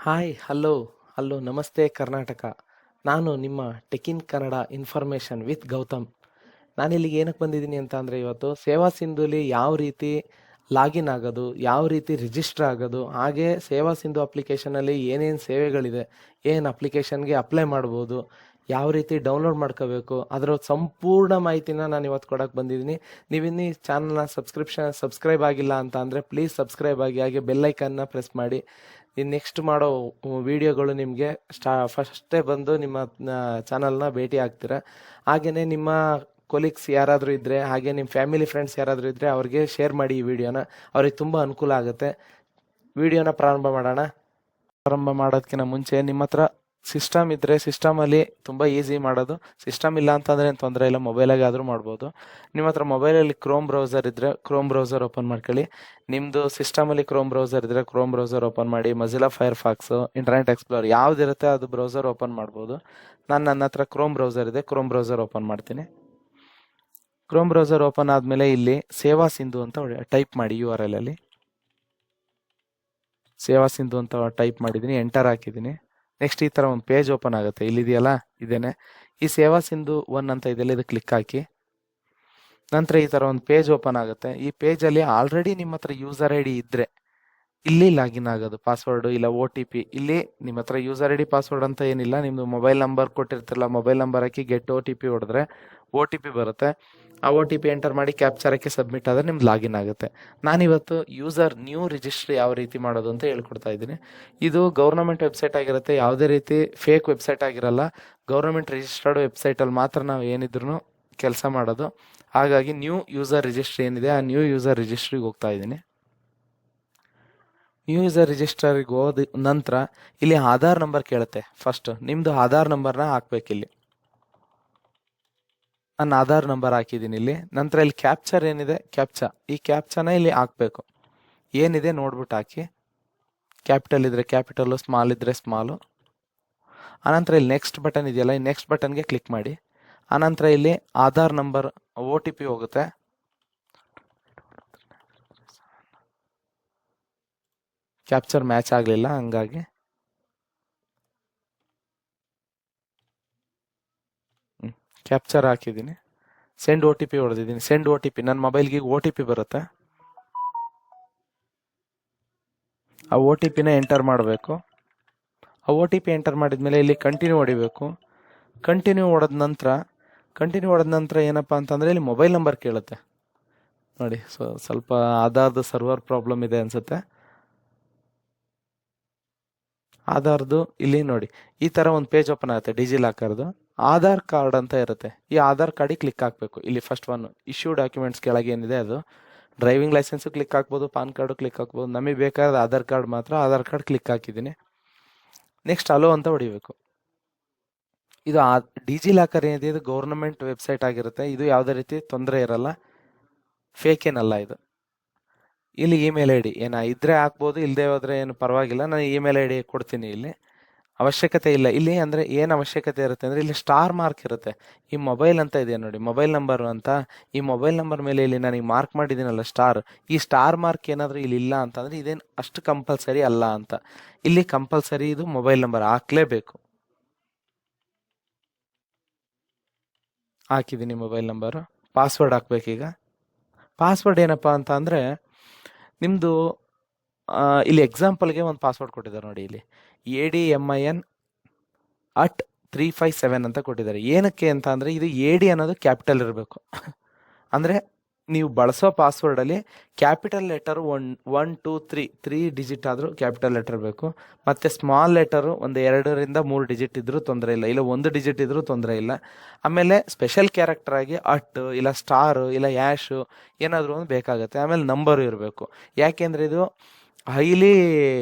Hi hello ನಮಸ್ತೆ ಕರ್ನಾಟಕ. ನಾನು ನಿಮ್ಮ ಟೆಕಿನ್ ಕನ್ನಡ ಇನ್ಫಾರ್ಮೇಷನ್ ವಿತ್ ಗೌತಮ್. ನಾನಿಲ್ಲಿಗೆ ಏನಕ್ಕೆ ಬಂದಿದ್ದೀನಿ ಅಂತ ಅಂದರೆ, ಇವತ್ತು ಸೇವಾ ಸಿಂಧುಲಿ ಯಾವ ರೀತಿ ಲಾಗಿನ್ ಆಗೋದು, ಯಾವ ರೀತಿ ರಿಜಿಸ್ಟರ್ ಆಗೋದು, ಹಾಗೆ ಸೇವಾ ಸಿಂಧು ಅಪ್ಲಿಕೇಶನಲ್ಲಿ ಏನೇನು ಸೇವೆಗಳಿದೆ, ಏನು ಅಪ್ಲಿಕೇಶನ್ಗೆ ಅಪ್ಲೈ ಮಾಡ್ಬೋದು, ಯಾವ ರೀತಿ ಡೌನ್ಲೋಡ್ ಮಾಡ್ಕೋಬೇಕು, ಅದರ ಸಂಪೂರ್ಣ ಮಾಹಿತಿನ ನಾನು ಇವತ್ತು ಕೊಡೋಕ್ಕೆ ಬಂದಿದ್ದೀನಿ. ನೀವಿನ್ನೂ ಈ ಚಾನಲ್ನ ಸಬ್ಸ್ಕ್ರೈಬ್ ಆಗಿಲ್ಲ ಅಂತ ಅಂದರೆ ಪ್ಲೀಸ್ ಸಬ್ಸ್ಕ್ರೈಬ್ ಆಗಿ, ಹಾಗೆ ಬೆಲ್ಲೈಕನ್ನ ಪ್ರೆಸ್ ಮಾಡಿ. ನೆಕ್ಸ್ಟ್ ಮಾಡೋ ವಿಡಿಯೋಗಳು ನಿಮಗೆ ಫಸ್ಟೇ ಬಂದು ನಿಮ್ಮ ಚಾನಲ್ನ ಭೇಟಿ ಆಗ್ತೀರ. ಹಾಗೆಯೇ ನಿಮ್ಮ ಕೊಲೀಗ್ಸ್ ಯಾರಾದರೂ ಇದ್ದರೆ, ಹಾಗೆ ನಿಮ್ಮ ಫ್ಯಾಮಿಲಿ ಫ್ರೆಂಡ್ಸ್ ಯಾರಾದರೂ ಇದ್ದರೆ ಅವ್ರಿಗೆ ಶೇರ್ ಮಾಡಿ ಈ ವಿಡಿಯೋನ. ಅವ್ರಿಗೆ ತುಂಬ ಅನುಕೂಲ ಆಗುತ್ತೆ. ವಿಡಿಯೋನ ಪ್ರಾರಂಭ ಮಾಡೋಣ. ಪ್ರಾರಂಭ ಮಾಡೋದಕ್ಕಿಂತ ಮುಂಚೆ ನಿಮ್ಮ ಹತ್ರ ಸಿಸ್ಟಮ್ ಇದ್ದರೆ ಸಿಸ್ಟಮಲ್ಲಿ ತುಂಬ ಈಸಿ ಮಾಡೋದು. ಸಿಸ್ಟಮ್ ಇಲ್ಲ ಅಂತಂದರೆ ಏನು ತೊಂದರೆ ಇಲ್ಲ, ಮೊಬೈಲಾಗೆ ಆದರೂ ಮಾಡ್ಬೋದು. ನಿಮ್ಮ ಹತ್ರ ಮೊಬೈಲಲ್ಲಿ ಕ್ರೋಮ್ ಬ್ರೌಸರ್ ಇದ್ದರೆ ಕ್ರೋಮ್ ಬ್ರೌಸರ್ ಓಪನ್ ಮಾಡ್ಕೊಳ್ಳಿ. ನಿಮ್ಮದು ಸಿಸ್ಟಮಲ್ಲಿ ಕ್ರೋಮ್ ಬ್ರೌಸರ್ ಇದ್ದರೆ ಕ್ರೋಮ್ ಬ್ರೌಸರ್ ಓಪನ್ ಮಾಡಿ. ಮೊಜಿಲ್ಲಾ ಫೈರ್ಫಾಕ್ಸು, ಇಂಟರ್ನೆಟ್ ಎಕ್ಸ್ಪ್ಲೋರ್ ಯಾವುದಿರುತ್ತೆ ಅದು ಬ್ರೌಸರ್ ಓಪನ್ ಮಾಡ್ಬೋದು. ನನ್ನ ಹತ್ರ ಕ್ರೋಮ್ ಬ್ರೌಸರ್ ಇದೆ, ಕ್ರೋಮ್ ಬ್ರೌಸರ್ ಓಪನ್ ಮಾಡ್ತೀನಿ. ಕ್ರೋಮ್ ಬ್ರೌಸರ್ ಓಪನ್ ಆದಮೇಲೆ ಇಲ್ಲಿ ಸೇವಾ ಸಿಂಧು ಅಂತ ಟೈಪ್ ಮಾಡಿ. URL ಅಲ್ಲಿ ಸೇವಾ ಸಿಂಧು ಅಂತ ಟೈಪ್ ಮಾಡಿದ್ದೀನಿ, ಎಂಟರ್ ಹಾಕಿದ್ದೀನಿ. ನೆಕ್ಸ್ಟ್ ಈ ಥರ ಒಂದು ಪೇಜ್ ಓಪನ್ ಆಗುತ್ತೆ. ಇಲ್ಲಿದೆಯಲ್ಲ, ಇದೇನೆ ಈ ಸೇವಾ ಸಿಂಧು 1 ಅಂತ ಇದೆಯಲ್ಲ, ಇದು ಕ್ಲಿಕ್ ಹಾಕಿ. ನಂತರ ಈ ಥರ ಒಂದು ಪೇಜ್ ಓಪನ್ ಆಗುತ್ತೆ. ಈ ಪೇಜಲ್ಲಿ ಆಲ್ರೆಡಿ ನಿಮ್ಮ ಹತ್ರ ಯೂಸರ್ ID ಇದ್ದರೆ ಇಲ್ಲಿ ಲಾಗಿನ್ ಆಗೋದು. ಪಾಸ್ವರ್ಡು ಇಲ್ಲ OTP, ಇಲ್ಲಿ ನಿಮ್ಮ ಹತ್ರ ಯೂಸರ್ ID ಪಾಸ್ವರ್ಡ್ ಅಂತ ಏನಿಲ್ಲ. ನಿಮ್ಮದು ಮೊಬೈಲ್ ನಂಬರ್ ಕೊಟ್ಟಿರ್ತಿರಲ್ಲ, ಮೊಬೈಲ್ ನಂಬರ್ ಹಾಕಿ ಗೆಟ್ OTP ಹೊಡೆದ್ರೆ OTP ಬರುತ್ತೆ. ಆ OTP ಎಂಟರ್ ಮಾಡಿ ಕ್ಯಾಪ್ಚರ್ ಹಾಕಿ ಸಬ್ಮಿಟ್ ಆದರೆ ನಿಮ್ದು ಲಾಗಿನ್ ಆಗುತ್ತೆ. ನಾನಿವತ್ತು ನ್ಯೂ ರಿಜಿಸ್ಟ್ರಿ ಯಾವ ರೀತಿ ಮಾಡೋದು ಅಂತ ಹೇಳ್ಕೊಡ್ತಾ ಇದ್ದೀನಿ. ಇದು ಗೌರ್ನಮೆಂಟ್ ವೆಬ್ಸೈಟ್ ಆಗಿರುತ್ತೆ, ಯಾವುದೇ ರೀತಿ ಫೇಕ್ ವೆಬ್ಸೈಟ್ ಆಗಿರಲ್ಲ. ಗೌರ್ನಮೆಂಟ್ ರಿಜಿಸ್ಟರ್ಡ್ ವೆಬ್ಸೈಟಲ್ಲಿ ಮಾತ್ರ ನಾವು ಏನಿದ್ರು ಕೆಲಸ ಮಾಡೋದು. ಹಾಗಾಗಿ ನ್ಯೂ ಯೂಸರ್ ರಿಜಿಸ್ಟ್ರಿ ಏನಿದೆ, ಆ ನ್ಯೂ ಯೂಸರ್ ರಿಜಿಸ್ಟ್ರಿಗೆ ಹೋಗ್ತಾ ಇದ್ದೀನಿ. ನ್ಯೂ ಯೂಸರ್ ರಿಜಿಸ್ಟರ್ಗೆ ಹೋದ ನಂತರ ಇಲ್ಲಿ ಆಧಾರ್ ನಂಬರ್ ಕೇಳುತ್ತೆ. ಫಸ್ಟ್ ನಿಮ್ಮದು ಆಧಾರ್ ನಂಬರ್ನ ಹಾಕ್ಬೇಕಿಲ್ಲಿ. ನಾನು ಆಧಾರ್ ನಂಬರ್ ಹಾಕಿದ್ದೀನಿ ಇಲ್ಲಿ. ನಂತರ ಇಲ್ಲಿ ಕ್ಯಾಪ್ಚರ್ ಏನಿದೆ, ಈ ಕ್ಯಾಪ್ಚನ ಇಲ್ಲಿ ಹಾಕಬೇಕು. ಏನಿದೆ ನೋಡ್ಬಿಟ್ಟು ಹಾಕಿ. ಕ್ಯಾಪಿಟಲ್ ಇದ್ದರೆ ಕ್ಯಾಪಿಟಲು, ಸ್ಮಾಲ್ ಇದ್ದರೆ ಸ್ಮಾಲು. ಆನಂತರ ಇಲ್ಲಿ ನೆಕ್ಸ್ಟ್ ಬಟನ್ ಇದೆಯಲ್ಲ, ಈ ನೆಕ್ಸ್ಟ್ ಬಟನ್ಗೆ ಕ್ಲಿಕ್ ಮಾಡಿ. ಆನಂತರ ಇಲ್ಲಿ ಆಧಾರ್ ನಂಬರ್ OTP ಹೋಗುತ್ತೆ. ಕ್ಯಾಪ್ಚರ್ ಮ್ಯಾಚ್ ಆಗಲಿಲ್ಲ, ಹಂಗಾಗಿ ಕ್ಯಾಪ್ಚರ್ ಹಾಕಿದ್ದೀನಿ. Send OTP ಹೊಡೆದಿದ್ದೀನಿ. ಸೆಂಡ್ OTP, ನನ್ನ ಮೊಬೈಲ್ಗೆ OTP ಬರುತ್ತೆ. ಆ OTPನ ಎಂಟರ್ ಮಾಡಬೇಕು. ಆ OTP ಎಂಟರ್ ಮಾಡಿದ್ಮೇಲೆ ಇಲ್ಲಿ ಕಂಟಿನ್ಯೂ ಹೊಡಿಬೇಕು. ಕಂಟಿನ್ಯೂ ಹೊಡೆದ ನಂತರ ಏನಪ್ಪ ಅಂತಂದರೆ ಇಲ್ಲಿ ಮೊಬೈಲ್ ನಂಬರ್ ಕೇಳುತ್ತೆ ನೋಡಿ. ಸ್ವಲ್ಪ ಆಧಾರ್ದು ಸರ್ವರ್ ಪ್ರಾಬ್ಲಮ್ ಇದೆ ಅನಿಸುತ್ತೆ. ಆಧಾರ್ದು ಇಲ್ಲಿ ನೋಡಿ, ಈ ಥರ ಒಂದು ಪೇಜ್ ಓಪನ್ ಆಗುತ್ತೆ. ಡಿಜಿಲಾಕರ್ದು ಆಧಾರ್ ಕಾರ್ಡ್ ಅಂತ ಇರುತ್ತೆ. ಈ ಆಧಾರ್ ಕಾರ್ಡಿಗೆ ಕ್ಲಿಕ್ ಹಾಕಬೇಕು. ಇಲ್ಲಿ ಫಸ್ಟ್ ಒನ್ ಇಶ್ಯೂ ಡಾಕ್ಯುಮೆಂಟ್ಸ್ ಕೆಳಗೆ ಏನಿದೆ ಅದು. ಡ್ರೈವಿಂಗ್ ಲೈಸೆನ್ಸು ಕ್ಲಿಕ್ ಹಾಕ್ಬೋದು, ಪಾನ್ ಕಾರ್ಡು ಕ್ಲಿಕ್ ಹಾಕ್ಬೋದು. ನಮಗೆ ಬೇಕಾದ ಆಧಾರ್ ಕಾರ್ಡ್ ಮಾತ್ರ. ಆಧಾರ್ ಕಾರ್ಡ್ ಕ್ಲಿಕ್ ಹಾಕಿದ್ದೀನಿ. ನೆಕ್ಸ್ಟ್ ಅಲೋ ಅಂತ ಹೊಡಿಬೇಕು. ಇದು ಡಿಜಿಲಾಕರ್ ಏನಿದೆ, ಇದು ಗೌರ್ನಮೆಂಟ್ ವೆಬ್ಸೈಟ್ ಆಗಿರುತ್ತೆ. ಇದು ಯಾವುದೇ ರೀತಿ ತೊಂದರೆ ಇರಲ್ಲ, ಫೇಕ್ ಏನಲ್ಲ ಇದು. ಇಲ್ಲಿ ಇಮೇಲ್ ID ಇದ್ರೆ ಹಾಕ್ಬೋದು, ಇಲ್ಲದೆ ಹೋದರೆ ಏನು ಪರವಾಗಿಲ್ಲ. ನಾನು ಇಮೇಲ್ ID ಕೊಡ್ತೀನಿ. ಇಲ್ಲಿ ಅವಶ್ಯಕತೆ ಇಲ್ಲ. ಇಲ್ಲಿ ಅಂದರೆ ಏನು ಅವಶ್ಯಕತೆ ಇರುತ್ತೆ ಅಂದರೆ, ಇಲ್ಲಿ ಸ್ಟಾರ್ ಮಾರ್ಕ್ ಇರುತ್ತೆ. ಈ ಮೊಬೈಲ್ ಅಂತ ಇದೆ ನೋಡಿ, ಮೊಬೈಲ್ ನಂಬರು ಅಂತ. ಈ ಮೊಬೈಲ್ ನಂಬರ್ ಮೇಲೆ ಇಲ್ಲಿ ನನಗೆ ಮಾರ್ಕ್ ಮಾಡಿದ್ದೀನಲ್ಲ ಸ್ಟಾರ್, ಈ ಸ್ಟಾರ್ ಮಾರ್ಕ್ ಏನಾದರೂ ಇಲ್ಲಿ ಇಲ್ಲ ಅಂತಂದರೆ ಇದೇನು ಅಷ್ಟು ಕಂಪಲ್ಸರಿ ಅಲ್ಲ ಅಂತ. ಇಲ್ಲಿ ಕಂಪಲ್ಸರಿ ಇದು ಮೊಬೈಲ್ ನಂಬರ್ ಹಾಕಲೇಬೇಕು. ಹಾಕಿದ್ದೀನಿ ಮೊಬೈಲ್ ನಂಬರು. ಪಾಸ್ವರ್ಡ್ ಹಾಕ್ಬೇಕೀಗ. ಪಾಸ್ವರ್ಡ್ ಏನಪ್ಪ ಅಂತ ಅಂದರೆ, ನಿಮ್ಮದು ಇಲ್ಲಿ ಎಕ್ಸಾಂಪಲ್ಗೆ ಒಂದು ಪಾಸ್ವರ್ಡ್ ಕೊಟ್ಟಿದ್ದಾರೆ ನೋಡಿ. ಇಲ್ಲಿ ADMIN@357 ಅಂತ ಕೊಟ್ಟಿದ್ದಾರೆ. ಏನಕ್ಕೆ ಅಂತ ಅಂದರೆ, ಇದು AD ಅನ್ನೋದು ಕ್ಯಾಪಿಟಲ್ ಇರಬೇಕು. ಅಂದರೆ ನೀವು ಬಳಸೋ ಪಾಸ್ವರ್ಡಲ್ಲಿ ಕ್ಯಾಪಿಟಲ್ ಲೆಟರು 1 2 3 ಡಿಜಿಟ್ ಆದರೂ ಕ್ಯಾಪಿಟಲ್ ಲೆಟರ್ ಬೇಕು. ಮತ್ತು ಸ್ಮಾಲ್ ಲೆಟರು ಒಂದು 2ರಿಂದ 3 ಡಿಜಿಟ್ ಇದ್ದರೂ ತೊಂದರೆ ಇಲ್ಲ, ಇಲ್ಲ 1 ಡಿಜಿಟ್ ಇದ್ದರೂ ತೊಂದರೆ ಇಲ್ಲ. ಆಮೇಲೆ ಸ್ಪೆಷಲ್ ಕ್ಯಾರೆಕ್ಟರ್ ಆಗಿ ಇಲ್ಲ ಸ್ಟಾರು ಇಲ್ಲ ಯಾಶು ಏನಾದರೂ ಒಂದು ಬೇಕಾಗುತ್ತೆ. ಆಮೇಲೆ ನಂಬರು ಇರಬೇಕು. ಯಾಕೆಂದರೆ ಇದು ಹೈಲಿ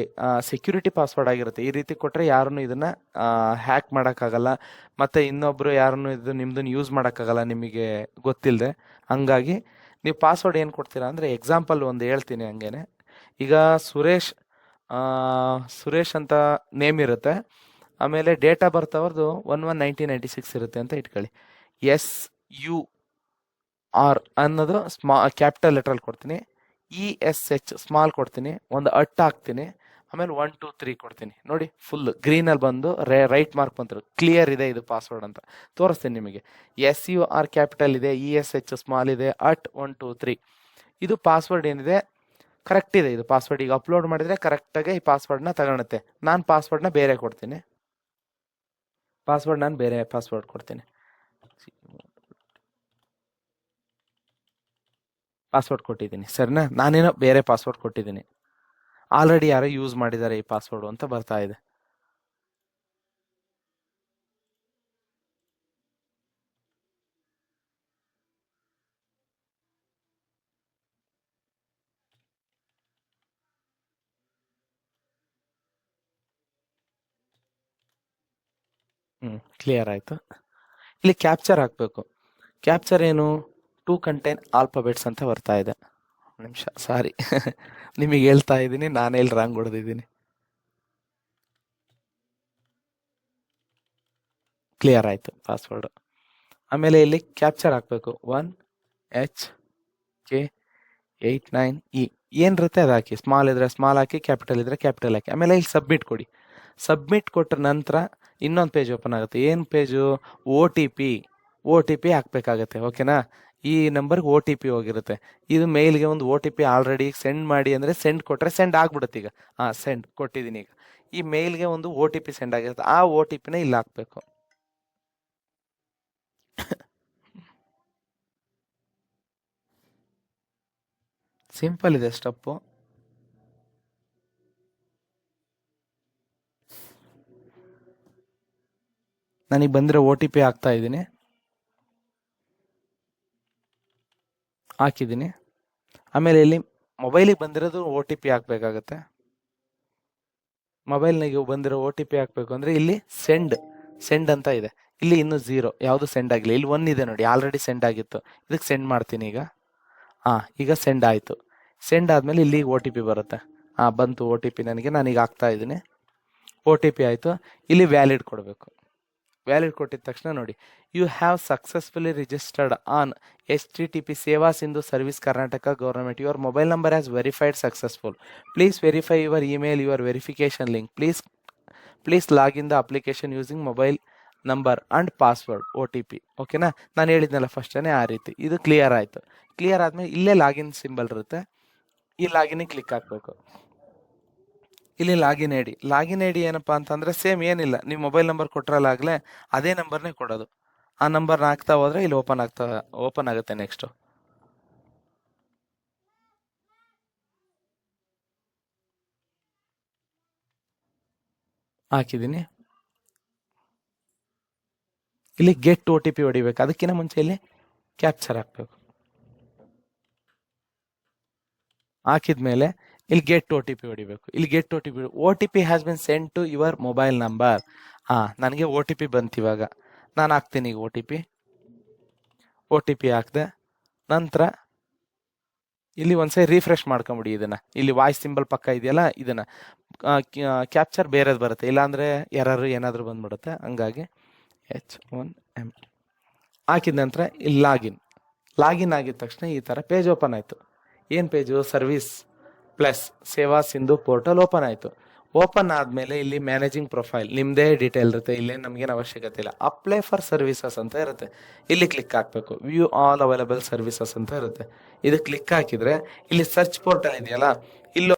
ಸೆಕ್ಯೂರಿಟಿ ಪಾಸ್ವರ್ಡ್ ಆಗಿರುತ್ತೆ. ಈ ರೀತಿ ಕೊಟ್ಟರೆ ಯಾರನ್ನು ಇದನ್ನು ಹ್ಯಾಕ್ ಮಾಡೋಕ್ಕಾಗಲ್ಲ, ಮತ್ತು ಇನ್ನೊಬ್ಬರು ಯಾರನ್ನು ಇದು ನಿಮ್ಮದನ್ನು ಯೂಸ್ ಮಾಡೋಕ್ಕಾಗಲ್ಲ ನಿಮಗೆ ಗೊತ್ತಿಲ್ಲದೆ. ಹಂಗಾಗಿ ನೀವು ಪಾಸ್ವರ್ಡ್ ಏನು ಕೊಡ್ತೀರಾ ಅಂದರೆ, ಎಕ್ಸಾಂಪಲ್ ಒಂದು ಹೇಳ್ತೀನಿ ಹಂಗೇನೆ. ಈಗ ಸುರೇಶ್ ಅಂತ ನೇಮ್ ಇರುತ್ತೆ. ಆಮೇಲೆ ಡೇಟ್ ಆಫ್ ಬರ್ತ್ ಅವ್ರದ್ದು 1/1/1996 ಇರುತ್ತೆ ಅಂತ ಇಟ್ಕೊಳ್ಳಿ. SUR ಅನ್ನೋದು ಕ್ಯಾಪಿಟಲ್ ಲೆಟ್ರಲ್ಲಿ ಕೊಡ್ತೀನಿ. ESH ಸ್ಮಾಲ್ ಕೊಡ್ತೀನಿ, ಒಂದು ಹಾಕ್ತೀನಿ. ಆಮೇಲೆ 1 2 3 ಕೊಡ್ತೀನಿ ನೋಡಿ, ಫುಲ್ ಗ್ರೀನಲ್ಲಿ ಬಂದು ರೈಟ್ ಮಾರ್ಕ್ ಬಂತು, ಕ್ಲಿಯರ್ ಇದೆ ಇದು ಪಾಸ್ವರ್ಡ್ ಅಂತ ತೋರಿಸ್ತೀನಿ ನಿಮಗೆ. SUR ಕ್ಯಾಪಿಟಲ್ ಇದೆ, ESH ಸ್ಮಾಲ್ ಇದೆ, @123 ಇದು ಪಾಸ್ವರ್ಡ್ ಏನಿದೆ ಕರೆಕ್ಟ್ ಇದೆ. ಇದು ಪಾಸ್ವರ್ಡ್ ಈಗ ಅಪ್ಲೋಡ್ ಮಾಡಿದ್ರೆ ಕರೆಕ್ಟಾಗಿ ಈ ಪಾಸ್ವರ್ಡ್ನ ತಗೊಳುತ್ತೆ. ನಾನು ಪಾಸ್ವರ್ಡ್ನ ಬೇರೆ ಕೊಡ್ತೀನಿ, ನಾನು ಬೇರೆ ಪಾಸ್ವರ್ಡ್ ಕೊಡ್ತೀನಿ. ಪಾಸ್ವರ್ಡ್ ಕೊಟ್ಟಿದ್ದೀನಿ ಸರಿನಾ, ನಾನೇನೋ ಬೇರೆ ಪಾಸ್ವರ್ಡ್ ಕೊಟ್ಟಿದ್ದೀನಿ, ಆಲ್ರೆಡಿ ಯಾರೋ ಯೂಸ್ ಮಾಡಿದ್ದಾರೆ ಈ ಪಾಸ್ವರ್ಡ್ ಅಂತ ಬರ್ತಾ ಇದೆ. ಕ್ಲಿಯರ್ ಆಯ್ತು. ಇಲ್ಲಿ ಕ್ಯಾಪ್ಚರ್ ಹಾಕ್ಬೇಕು. ಕ್ಯಾಪ್ಚರ್ ಏನು, ಟು ಕಂಟೈನ್ ಆಲ್ಫಾಬೆಟ್ಸ್ ಅಂತ ಬರ್ತಾ ಇದೆ. ನಿಮಿಷ ಸಾರಿ ನಿಮಗೆ ಹೇಳ್ತಾ ಇದ್ದೀನಿ, ನಾನೇ ಇಲ್ಲಿ ರಾಂಗ್ ಹೊಡೆದಿದ್ದೀನಿ. ಕ್ಲಿಯರ್ ಆಯ್ತು ಪಾಸ್ವರ್ಡ್. ಆಮೇಲೆ ಇಲ್ಲಿ ಕ್ಯಾಪ್ಚರ್ ಹಾಕ್ಬೇಕು, 1HK89E ಏನಿರುತ್ತೆ ಅದು ಹಾಕಿ, ಸ್ಮಾಲ್ ಇದ್ರೆ ಸ್ಮಾಲ್ ಹಾಕಿ, ಕ್ಯಾಪಿಟಲ್ ಇದ್ರೆ ಕ್ಯಾಪಿಟಲ್ ಹಾಕಿ. ಆಮೇಲೆ ಇಲ್ಲಿ ಸಬ್ಮಿಟ್ ಕೊಡಿ. ಸಬ್ಮಿಟ್ ಕೊಟ್ಟ ನಂತರ ಇನ್ನೊಂದು ಪೇಜ್ ಓಪನ್ ಆಗುತ್ತೆ. ಏನು ಪೇಜು, OTP ಹಾಕ್ಬೇಕಾಗತ್ತೆ. ಓಕೆನಾ, ಈ ನಂಬರ್ಗೆ OTP ಹೋಗಿರುತ್ತೆ. ಇದು ಮೇಲ್ಗೆ ಒಂದು OTP ಆಲ್ರೆಡಿ ಸೆಂಡ್ ಮಾಡಿ ಅಂದರೆ ಸೆಂಡ್ ಕೊಟ್ಟರೆ ಸೆಂಡ್ ಆಗ್ಬಿಡುತ್ತೆ. ಈಗ ಸೆಂಡ್ ಕೊಟ್ಟಿದ್ದೀನಿ. ಈಗ ಈ ಮೇಲ್ಗೆ ಒಂದು OTP ಸೆಂಡ್ ಆಗಿರುತ್ತೆ, ಆ OTPನ ಇಲ್ಲಿ ಹಾಕ್ಬೇಕು. ಸಿಂಪಲ್ ಇದೆ ಸ್ಟೆಪ್ಪು. ನನಗೆ ಬಂದರೆ OTP ಹಾಕ್ತಾ ಇದ್ದೀನಿ, ಹಾಕಿದ್ದೀನಿ. ಆಮೇಲೆ ಇಲ್ಲಿ ಮೊಬೈಲಿಗೆ ಬಂದಿರೋದು OTP ಹಾಕ್ಬೇಕಾಗತ್ತೆ. ಮೊಬೈಲ್ನಾಗೆ ಬಂದಿರೋ OTP ಹಾಕ್ಬೇಕು ಅಂದರೆ ಇಲ್ಲಿ ಸೆಂಡ್ ಅಂತ ಇದೆ, ಇಲ್ಲಿ ಇನ್ನೂ 0 ಯಾವುದು ಸೆಂಡ್ ಆಗಿಲ್ಲ. ಇಲ್ಲಿ 1 ಇದೆ ನೋಡಿ, ಆಲ್ರೆಡಿ ಸೆಂಡ್ ಆಗಿತ್ತು. ಇದಕ್ಕೆ ಸೆಂಡ್ ಮಾಡ್ತೀನಿ ಈಗ. ಈಗ ಸೆಂಡ್ ಆಯಿತು. ಸೆಂಡ್ ಆದಮೇಲೆ ಇಲ್ಲಿ OTP ಬರುತ್ತೆ. ಬಂತು OTP ನನಗೆ, ನಾನೀಗ ಹಾಕ್ತಾ ಇದ್ದೀನಿ. OTP ಆಯಿತು. ಇಲ್ಲಿ ವ್ಯಾಲಿಡ್ ಕೊಡಬೇಕು. ವ್ಯಾಲಿಡ್ ಕೊಟ್ಟಿದ ತಕ್ಷಣ ನೋಡಿ, you have successfully registered on HTTP Seva Sindhu service Karnataka government. Your mobile number has verified successful. Please verify your email, your verification link. Please log in the application using mobile number and password OTP. ಓಕೆನಾ, ನಾನು ಹೇಳಿದ್ನಲ್ಲ ಫಸ್ಟೇ ಆ ರೀತಿ. ಇದು clear ಆಯಿತು. Clear ಆದಮೇಲೆ ಇಲ್ಲೇ ಲಾಗಿನ್ ಸಿಂಬಲ್ ಇರುತ್ತೆ, ಈ ಲಾಗಿನಿಗೆ ಕ್ಲಿಕ್ ಹಾಕಬೇಕು. ಇಲ್ಲಿ ಲಾಗಿನ್ ಐಡಿ ಏನಪ್ಪ ಅಂತಂದರೆ ಸೇಮ್ ಏನಿಲ್ಲ, ನೀವು ಮೊಬೈಲ್ ನಂಬರ್ ಕೊಟ್ಟರಲ್ಲಾಗಲೇ ಅದೇ ನಂಬರ್ನೇ ಕೊಡೋದು. ಆ ನಂಬರ್ನ ಹಾಕ್ತಾ ಹೋದರೆ ಇಲ್ಲಿ ಓಪನ್ ಆಗುತ್ತೆ. ನೆಕ್ಸ್ಟು ಹಾಕಿದ್ದೀನಿ. ಇಲ್ಲಿ ಗೆಟ್ OTP ಹೊಡಿಬೇಕು. ಅದಕ್ಕಿಂತ ಮುಂಚೆ ಇಲ್ಲಿ ಕ್ಯಾಪ್ಚರ್ ಹಾಕಬೇಕು. ಹಾಕಿದ್ಮೇಲೆ ಇಲ್ಲಿ ಗೆಟ್ OTP ಹೊಡಿಬೇಕು. ಇಲ್ಲಿ get OTP has been send to your mobile number. ನನಗೆ OTP ಬಂತು. ಇವಾಗ ನಾನು ಹಾಕ್ತೀನಿ. ಈಗ OTP ಹಾಕಿದೆ. ನಂತರ ಇಲ್ಲಿ ಒಂದ್ಸರಿ ರಿಫ್ರೆಶ್ ಮಾಡ್ಕೊಂಬಿಡಿ ಇದನ್ನು. ಇಲ್ಲಿ ವಾಯ್ಸ್ ಸಿಂಬಲ್ ಪಕ್ಕ ಇದೆಯಲ್ಲ, ಇದನ್ನು ಕ್ಯಾಪ್ಚರ್ ಬೇರೆದು ಬರುತ್ತೆ, ಇಲ್ಲಾಂದರೆ ಏನಾದರೂ ಬಂದ್ಬಿಡುತ್ತೆ. ಹಂಗಾಗಿ H1M ಹಾಕಿದ ನಂತರ ಇಲ್ಲಿ ಲಾಗಿನ್ ಆಗಿದ ತಕ್ಷಣ ಈ ಥರ ಪೇಜ್ ಓಪನ್ ಆಯಿತು. ಏನು ಪೇಜು, ಸರ್ವಿಸ್ ಪ್ಲಸ್ ಸೇವಾ ಸಿಂಧು ಪೋರ್ಟಲ್ ಓಪನ್ ಆಯಿತು. ಓಪನ್ ಆದಮೇಲೆ ಇಲ್ಲಿ ಮ್ಯಾನೇಜಿಂಗ್ ಪ್ರೊಫೈಲ್ ನಿಮ್ಮದೇ ಡೀಟೇಲ್ ಇರುತ್ತೆ. ಇಲ್ಲೇ ನಮಗೇನು ಅವಶ್ಯಕತೆ ಇಲ್ಲ. ಅಪ್ಲೈ ಫಾರ್ ಸರ್ವಿಸಸ್ ಅಂತ ಇರುತ್ತೆ, ಇಲ್ಲಿ ಕ್ಲಿಕ್ ಹಾಕಬೇಕು. ವ್ಯೂ ಆಲ್ ಅವೈಲಬಲ್ ಸರ್ವಿಸಸ್ ಅಂತ ಇರುತ್ತೆ, ಇದು ಕ್ಲಿಕ್ ಹಾಕಿದರೆ ಇಲ್ಲಿ ಸರ್ಚ್ ಪೋರ್ಟಲ್ ಇದೆಯಲ್ಲ, ಇಲ್ಲಿ